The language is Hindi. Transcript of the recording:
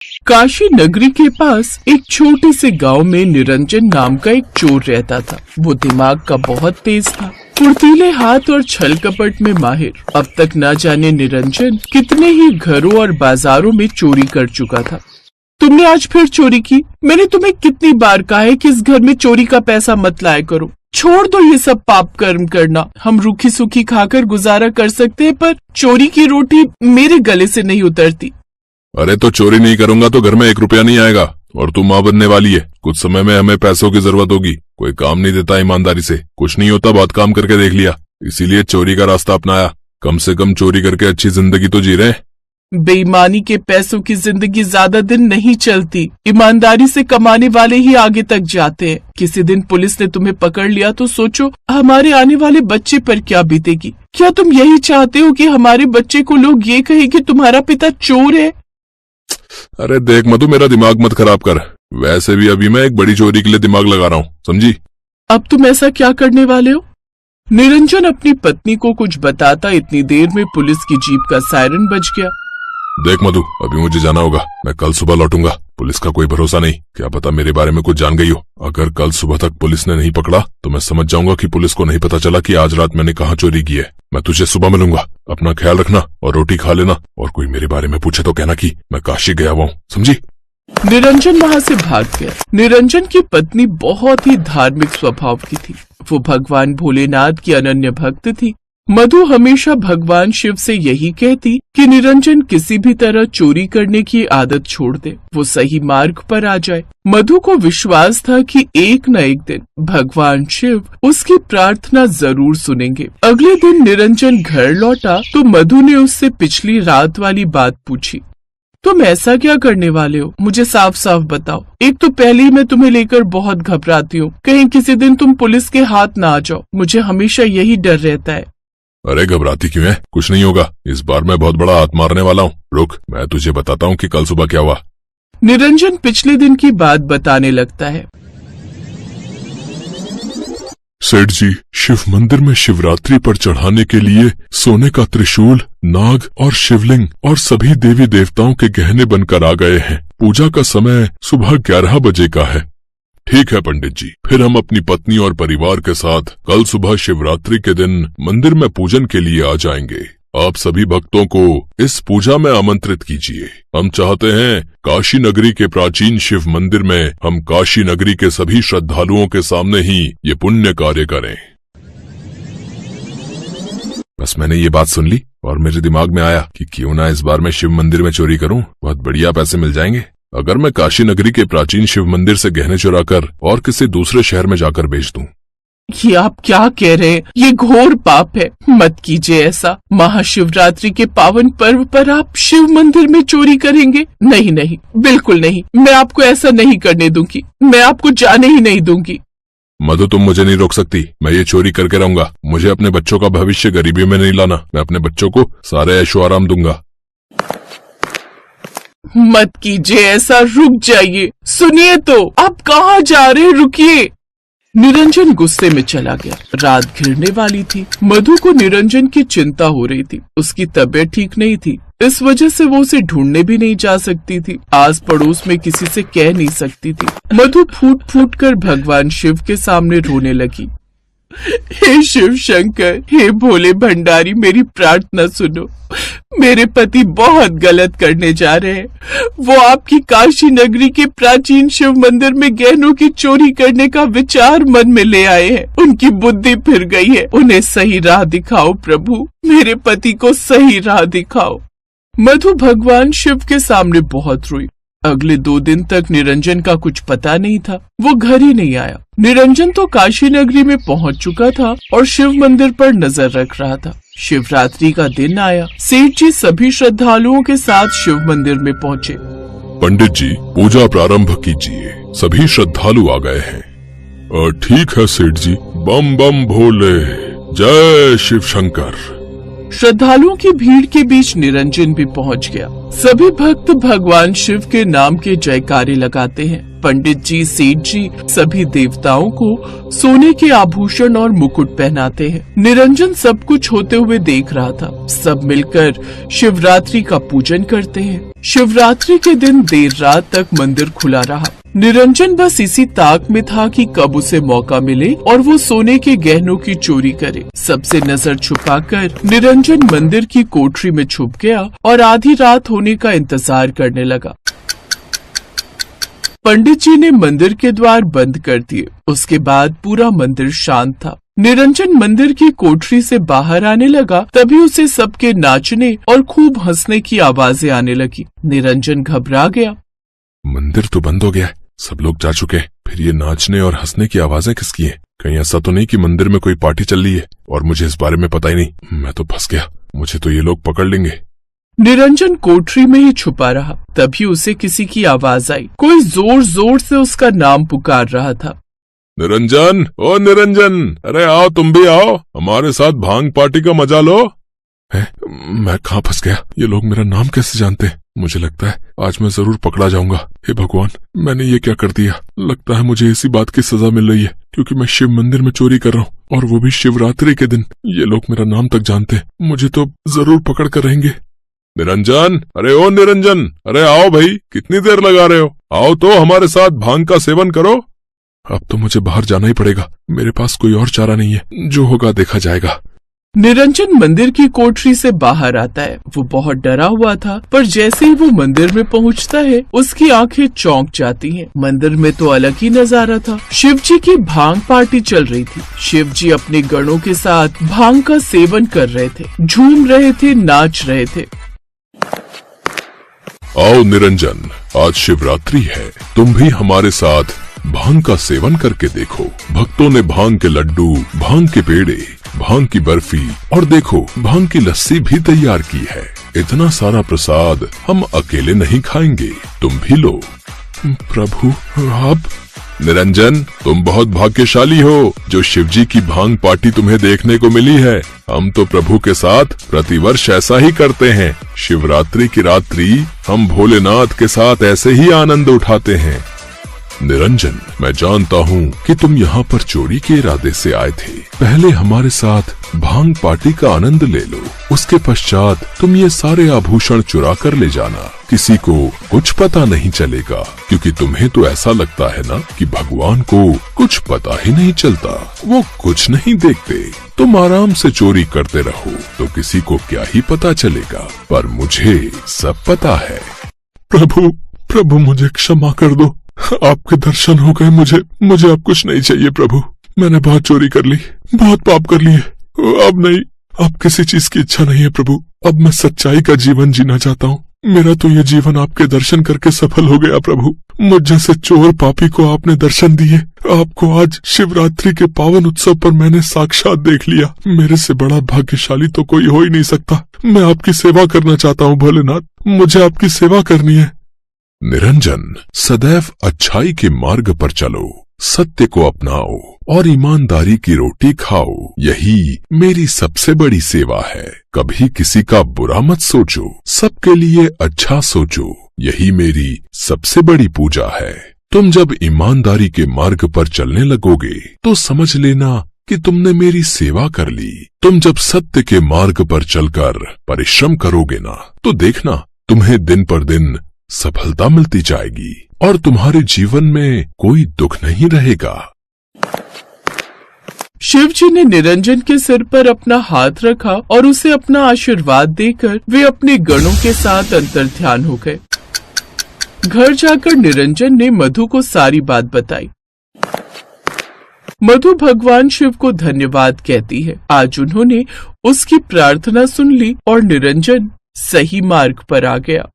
काशी नगरी के पास एक छोटे से गांव में निरंजन नाम का एक चोर रहता था। वो दिमाग का बहुत तेज था, फुर्तीले हाथ और छल कपट में माहिर। अब तक न जाने निरंजन कितने ही घरों और बाजारों में चोरी कर चुका था। तुमने आज फिर चोरी की? मैंने तुम्हें कितनी बार कहा है कि इस घर में चोरी का पैसा मत लाया करो। छोड़ दो ये सब पाप कर्म करना। हम रूखी सूखी खाकर गुजारा कर सकते हैं, पर चोरी की रोटी मेरे गले से नहीं उतरती। अरे तो चोरी नहीं करूंगा तो घर में 1 रुपया नहीं आएगा, और तू माँ बनने वाली है। कुछ समय में हमें पैसों की जरूरत होगी। कोई काम नहीं देता ईमानदारी से, कुछ नहीं होता बहुत काम करके देख लिया, इसीलिए चोरी का रास्ता अपनाया। कम से कम चोरी करके अच्छी जिंदगी तो जी रहे हैं। बेईमानी के पैसों की जिंदगी ज्यादा दिन नहीं चलती। ईमानदारी से कमाने वाले ही आगे तक जाते हैं। किसी दिन पुलिस ने तुम्हें पकड़ लिया तो सोचो हमारे आने वाले बच्चे पर क्या बीतेगी। क्या तुम यही चाहते हो कि हमारे बच्चे को लोग ये कहे कि तुम्हारा पिता चोर है? अरे देख मधु, मेरा दिमाग मत खराब कर। वैसे भी अभी मैं एक बड़ी चोरी के लिए दिमाग लगा रहा हूँ, समझी? अब तुम ऐसा क्या करने वाले हो? निरंजन अपनी पत्नी को कुछ बताता इतनी देर में पुलिस की जीप का सायरन बज गया। देख मधु, अभी मुझे जाना होगा। मैं कल सुबह लौटूंगा। पुलिस का कोई भरोसा नहीं, क्या पता मेरे बारे में कुछ जान गई हो। अगर कल सुबह तक पुलिस ने नहीं पकड़ा तो मैं समझ जाऊंगा कि पुलिस को नहीं पता चला कि आज रात मैंने कहाँ चोरी की है। मैं तुझे सुबह मिलूंगा। अपना ख्याल रखना और रोटी खा लेना, और कोई मेरे बारे में पूछे तो कहना कि मैं काशी गया हुआ हूँ, समझी? निरंजन वहाँ से भाग गया। निरंजन की पत्नी बहुत ही धार्मिक स्वभाव की थी। वो भगवान भोलेनाथ की अनन्य भक्त थी। मधु हमेशा भगवान शिव से यही कहती कि निरंजन किसी भी तरह चोरी करने की आदत छोड़ दे, वो सही मार्ग पर आ जाए। मधु को विश्वास था कि एक न एक दिन भगवान शिव उसकी प्रार्थना जरूर सुनेंगे। अगले दिन निरंजन घर लौटा तो मधु ने उससे पिछली रात वाली बात पूछी। तुम ऐसा क्या करने वाले हो? मुझे साफ साफ बताओ। एक तो पहले ही मैं तुम्हें लेकर बहुत घबराती हूँ, कहीं किसी दिन तुम पुलिस के हाथ ना आ जाओ। मुझे हमेशा यही डर रहता है। अरे घबराती क्यों है? कुछ नहीं होगा। इस बार मैं बहुत बड़ा हाथ मारने वाला हूँ। रुक, मैं तुझे बताता हूँ कि कल सुबह क्या हुआ। निरंजन पिछले दिन की बात बताने लगता है। सेठ जी, शिव मंदिर में शिवरात्रि पर चढ़ाने के लिए सोने का त्रिशूल, नाग और शिवलिंग और सभी देवी देवताओं के गहने बनकर आ गए हैं। पूजा का समय सुबह 11 बजे का है। ठीक है पंडित जी, फिर हम अपनी पत्नी और परिवार के साथ कल सुबह शिवरात्रि के दिन मंदिर में पूजन के लिए आ जाएंगे। आप सभी भक्तों को इस पूजा में आमंत्रित कीजिए। हम चाहते हैं काशी नगरी के प्राचीन शिव मंदिर में हम काशी नगरी के सभी श्रद्धालुओं के सामने ही ये पुण्य कार्य करें। बस मैंने ये बात सुन ली और मेरे दिमाग में आया कि क्यों ना इस बार मैं शिव मंदिर में चोरी करूं, बहुत बढ़िया पैसे मिल जाएंगे। अगर मैं काशी नगरी के प्राचीन शिव मंदिर से गहने चुराकर और किसी दूसरे शहर में जाकर बेच दूं। ये आप क्या कह रहे हैं? ये घोर पाप है, मत कीजिए ऐसा। महाशिवरात्रि के पावन पर्व पर आप शिव मंदिर में चोरी करेंगे? नहीं नहीं, बिल्कुल नहीं। मैं आपको ऐसा नहीं करने दूंगी। मैं आपको जाने ही नहीं दूंगी। मधु, तुम मुझे नहीं रोक सकती। मैं ये चोरी करके रहूंगा। मुझे अपने बच्चों का भविष्य गरीबी में नहीं लाना। मैं अपने बच्चों को सारे ऐशो आराम दूंगा। मत कीजिए ऐसा, रुक जाइए। सुनिए तो, आप कहाँ जा रहे हैं? रुकिए। निरंजन गुस्से में चला गया। रात घिरने वाली थी। मधु को निरंजन की चिंता हो रही थी। उसकी तबीयत ठीक नहीं थी, इस वजह से वो उसे ढूंढने भी नहीं जा सकती थी। आस पड़ोस में किसी से कह नहीं सकती थी। मधु फूट फूट कर भगवान शिव के सामने रोने लगी। हे शिव शंकर, हे भोले भंडारी, मेरी प्रार्थना सुनो। मेरे पति बहुत गलत करने जा रहे हैं। वो आपकी काशी नगरी के प्राचीन शिव मंदिर में गहनों की चोरी करने का विचार मन में ले आए हैं। उनकी बुद्धि फिर गई है। उन्हें सही राह दिखाओ प्रभु, मेरे पति को सही राह दिखाओ। मधु भगवान शिव के सामने बहुत रोई। अगले 2 दिन तक निरंजन का कुछ पता नहीं था। वो घर ही नहीं आया। निरंजन तो काशी नगरी में पहुंच चुका था और शिव मंदिर पर नजर रख रहा था। शिवरात्रि का दिन आया। सेठ जी सभी श्रद्धालुओं के साथ शिव मंदिर में पहुंचे। पंडित जी, पूजा प्रारंभ कीजिए। सभी श्रद्धालु आ गए हैं। ठीक है सेठ जी। बम बम भोले, जय शिव शंकर। श्रद्धालुओं की भीड़ के बीच निरंजन भी पहुंच गया। सभी भक्त भगवान शिव के नाम के जयकारे लगाते हैं। पंडित जी, सेठ जी सभी देवताओं को सोने के आभूषण और मुकुट पहनाते हैं। निरंजन सब कुछ होते हुए देख रहा था। सब मिलकर शिवरात्रि का पूजन करते हैं। शिवरात्रि के दिन देर रात तक मंदिर खुला रहा। निरंजन बस इसी ताक में था कि कब उसे मौका मिले और वो सोने के गहनों की चोरी करे। सबसे नजर छुपाकर निरंजन मंदिर की कोठरी में छुप गया और आधी रात होने का इंतजार करने लगा। पंडित जी ने मंदिर के द्वार बंद कर दिए। उसके बाद पूरा मंदिर शांत था। निरंजन मंदिर की कोठरी से बाहर आने लगा, तभी उसे सबके नाचने और खूब हंसने की आवाजें आने लगी। निरंजन घबरा गया। मंदिर तो बंद हो गया है, सब लोग जा चुके हैं, फिर ये नाचने और हंसने की आवाजें किसकी हैं? कहीं ऐसा तो नहीं कि मंदिर में कोई पार्टी चल रही है और मुझे इस बारे में पता ही नहीं? मैं तो फंस गया, मुझे तो ये लोग पकड़ लेंगे। निरंजन कोठरी में ही छुपा रहा। तभी उसे किसी की आवाज आई। कोई जोर जोर से उसका नाम पुकार रहा था। निरंजन, ओ निरंजन, अरे आओ, तुम भी आओ, हमारे साथ भांग पार्टी का मजा लो। है? मैं कहाँ फंस गया? ये लोग मेरा नाम कैसे जानते हैं? मुझे लगता है आज मैं जरूर पकड़ा जाऊंगा। हे भगवान, मैंने ये क्या कर दिया? लगता है मुझे इसी बात की सजा मिल रही है, क्योंकि मैं शिव मंदिर में चोरी कर रहा हूँ और वो भी शिवरात्रि के दिन। ये लोग मेरा नाम तक जानते हैं, मुझे तो जरूर पकड़ कर रहेंगे। निरंजन, अरे ओ निरंजन, अरे आओ भाई, कितनी देर लगा रहे हो? आओ तो हमारे साथ भांग का सेवन करो। अब तो मुझे बाहर जाना ही पड़ेगा, मेरे पास कोई और चारा नहीं है, जो होगा देखा जाएगा। निरंजन मंदिर की कोठरी से बाहर आता है। वो बहुत डरा हुआ था, पर जैसे ही वो मंदिर में पहुंचता है, उसकी आंखें चौंक जाती हैं। मंदिर में तो अलग ही नजारा था। शिव जी की भांग पार्टी चल रही थी। शिव जी अपने गणों के साथ भांग का सेवन कर रहे थे, झूम रहे थे, नाच रहे थे। आओ निरंजन, आज शिवरात्रि है, तुम भी हमारे साथ भांग का सेवन करके देखो। भक्तों ने भांग के लड्डू, भांग के पेड़े, भांग की बर्फी और देखो भांग की लस्सी भी तैयार की है। इतना सारा प्रसाद हम अकेले नहीं खाएंगे, तुम भी लो। प्रभु, आप? निरंजन, तुम बहुत भाग्यशाली हो जो शिवजी की भांग पार्टी तुम्हें देखने को मिली है। हम तो प्रभु के साथ प्रतिवर्ष ऐसा ही करते हैं। शिवरात्रि की रात्रि हम भोलेनाथ के साथ ऐसे ही आनंद उठाते हैं। निरंजन, मैं जानता हूँ कि तुम यहाँ पर चोरी के इरादे से आए थे। पहले हमारे साथ भांग पार्टी का आनंद ले लो, उसके पश्चात तुम ये सारे आभूषण चुरा कर ले जाना। किसी को कुछ पता नहीं चलेगा, क्योंकि तुम्हें तो ऐसा लगता है ना कि भगवान को कुछ पता ही नहीं चलता, वो कुछ नहीं देखते। तुम आराम से चोरी करते रहो तो किसी को क्या ही पता चलेगा, पर मुझे सब पता है। प्रभु, प्रभु मुझे क्षमा कर दो, आपके दर्शन हो गए, मुझे अब कुछ नहीं चाहिए प्रभु। मैंने बहुत चोरी कर ली, बहुत पाप कर लिए, अब नहीं, अब किसी चीज की इच्छा नहीं है प्रभु। अब मैं सच्चाई का जीवन जीना चाहता हूँ। मेरा तो ये जीवन आपके दर्शन करके सफल हो गया प्रभु। मुझ जैसे चोर पापी को आपने दर्शन दिए। आपको आज शिवरात्रि के पावन उत्सव पर मैंने साक्षात देख लिया। मेरे से बड़ा भाग्यशाली तो कोई हो ही नहीं सकता। मैं आपकी सेवा करना चाहता हूँ भोलेनाथ, मुझे आपकी सेवा करनी है। निरंजन, सदैव अच्छाई के मार्ग पर चलो, सत्य को अपनाओ और ईमानदारी की रोटी खाओ। यही मेरी सबसे बड़ी सेवा है। कभी किसी का बुरा मत सोचो, सबके लिए अच्छा सोचो। यही मेरी सबसे बड़ी पूजा है। तुम जब ईमानदारी के मार्ग पर चलने लगोगे तो समझ लेना कि तुमने मेरी सेवा कर ली। तुम जब सत्य के मार्ग पर चलकर परिश्रम करोगे ना, तो देखना तुम्हें दिन पर दिन सफलता मिलती जाएगी और तुम्हारे जीवन में कोई दुख नहीं रहेगा। शिव जी ने निरंजन के सिर पर अपना हाथ रखा और उसे अपना आशीर्वाद देकर वे अपने गणों के साथ अंतर्ध्यान हो गए। घर जाकर निरंजन ने मधु को सारी बात बताई। मधु भगवान शिव को धन्यवाद कहती है। आज उन्होंने उसकी प्रार्थना सुन ली और निरंजन सही मार्ग पर आ गया।